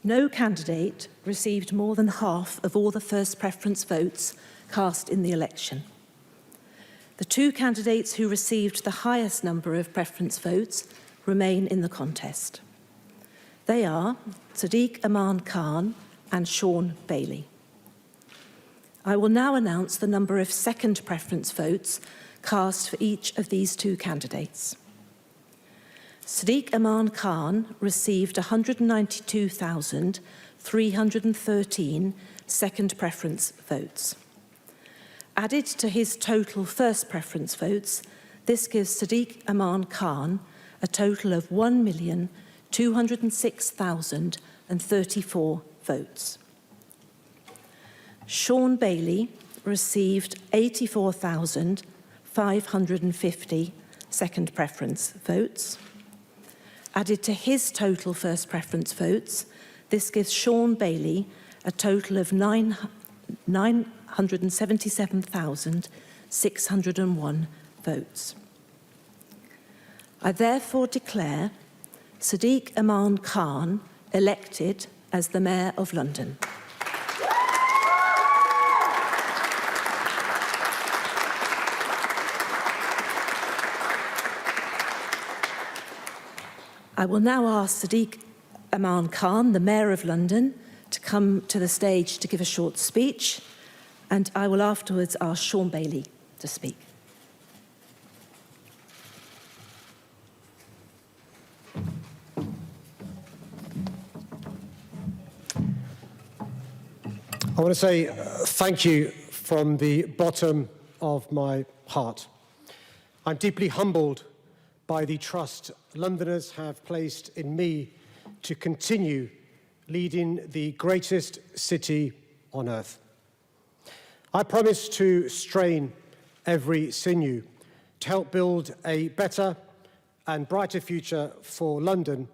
No candidate received more than half of all the first preference votes cast in the election. The two candidates who received the highest number of preference votes remain in the contest. They are Sadiq Khan and Sean Bailey. I will now announce the number of second preference votes cast for each of these two candidates. Sadiq Khan received 192,313 second preference votes. Added to his total first preference votes, this gives Sadiq Khan a total of 1,206,034 votes. Sean Bailey received 84,550 second preference votes. Added to his total first preference votes, this gives Sean Bailey a total of 977,601 votes. I therefore declare Sadiq Khan elected as the Mayor of London. I will now ask Sadiq Khan, the Mayor of London, to come to the stage to give a short speech, and I will afterwards ask Sean Bailey to speak. I want to say thank you from the bottom of my heart. I'm deeply humbled by the trust Londoners have placed in me to continue leading the greatest city on earth. I promise to strain every sinew to help build a better and brighter future for London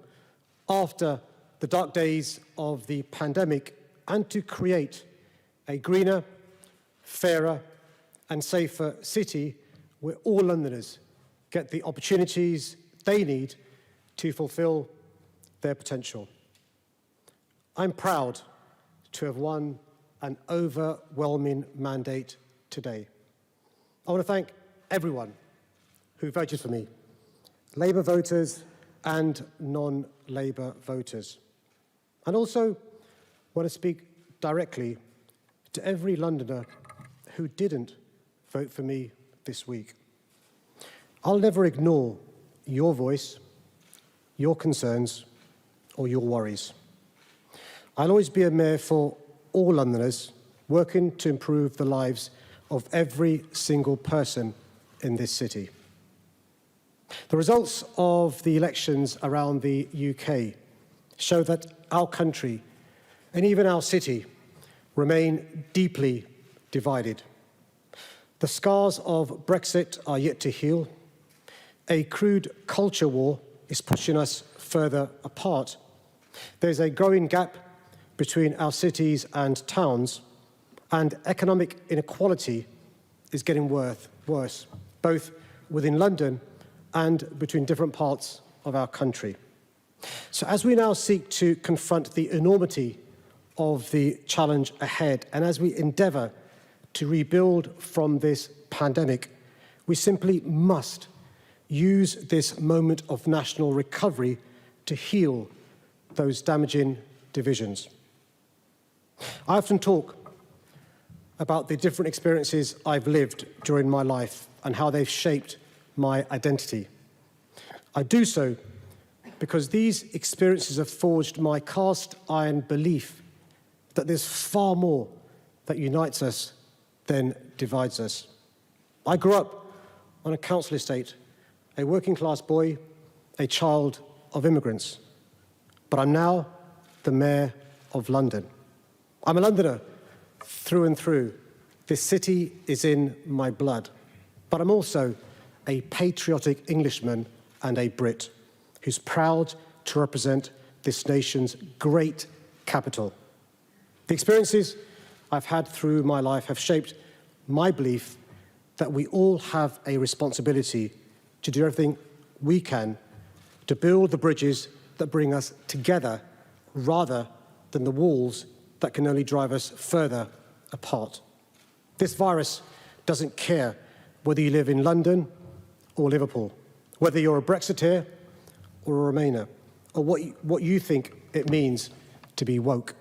after the dark days of the pandemic, and to create a greener, fairer and safer city where all Londoners get the opportunities they need to fulfil their potential. I'm proud to have won an overwhelming mandate today. I want to thank everyone who voted for me, Labour voters and non-Labour voters. And also want to speak directly to every Londoner who didn't vote for me this week. I'll never ignore your voice, your concerns, or your worries. I'll always be a mayor for all Londoners, working to improve the lives of every single person in this city. The results of the elections around the UK show that our country, and even our city, remain deeply divided. The scars of Brexit are yet to heal. A crude culture war is pushing us further apart. There's a growing gap between our cities and towns, and economic inequality is getting worse, both within London and between different parts of our country. So as we now seek to confront the enormity of the challenge ahead, and as we endeavour to rebuild from this pandemic, we simply must use this moment of national recovery to heal those damaging divisions. I often talk about the different experiences I've lived during my life and how they've shaped my identity. I do so because these experiences have forged my cast iron belief that there's far more that unites us than divides us. I grew up on a council estate, a working-class boy, a child of immigrants. But I'm now the Mayor of London. I'm a Londoner through and through. This city is in my blood. But I'm also a patriotic Englishman and a Brit who's proud to represent this nation's great capital. The experiences I've had through my life have shaped my belief that we all have a responsibility to do everything we can to build the bridges that bring us together rather than the walls that can only drive us further apart. This virus doesn't care whether you live in London or Liverpool, whether you're a Brexiteer or a Remainer, or what you think it means to be woke.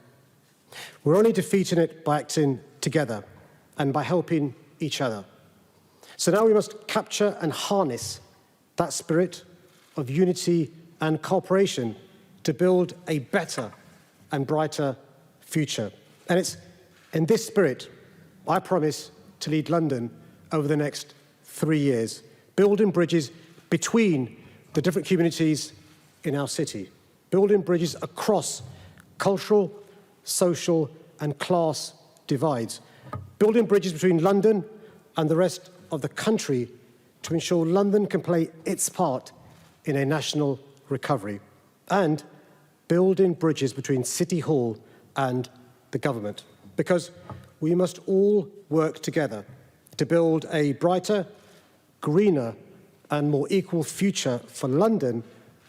We're only defeating it by acting together and by helping each other. So now we must capture and harness that spirit of unity and cooperation to build a better and brighter future. And it's in this spirit I promise to lead London over the next 3 years, building bridges between the different communities in our city, building bridges across cultural, social and class divides, building bridges between London and the rest of the country to ensure London can play its part in a national recovery, and building bridges between City Hall and the government, because we must all work together to build a brighter, greener and more equal future for London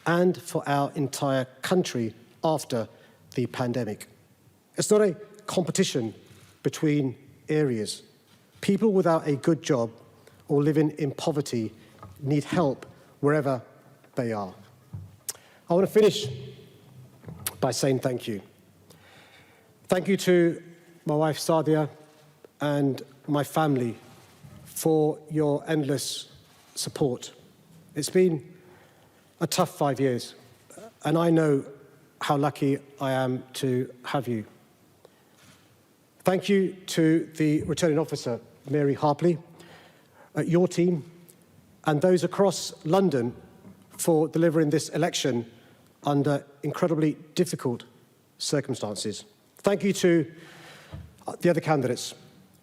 and for our entire country after the pandemic. It's not a competition between areas. People without a good job or living in poverty need help wherever they are. I want to finish by saying thank you. Thank you to my wife Sadia and my family for your endless support. It's been a tough 5 years, and I know how lucky I am to have you. Thank you to the returning officer, Mary Harpley, your team, and those across London for delivering this election under incredibly difficult circumstances. Thank you to the other candidates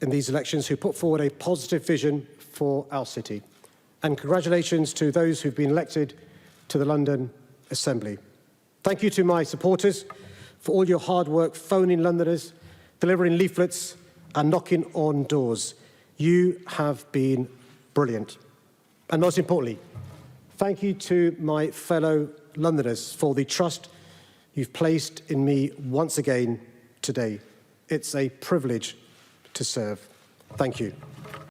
in these elections who put forward a positive vision for our city. And congratulations to those who've been elected to the London Assembly. Thank you to my supporters for all your hard work phoning Londoners, delivering leaflets and knocking on doors. You have been brilliant. And most importantly, thank you to my fellow Londoners for the trust you've placed in me once again today. It's a privilege to serve. Thank you.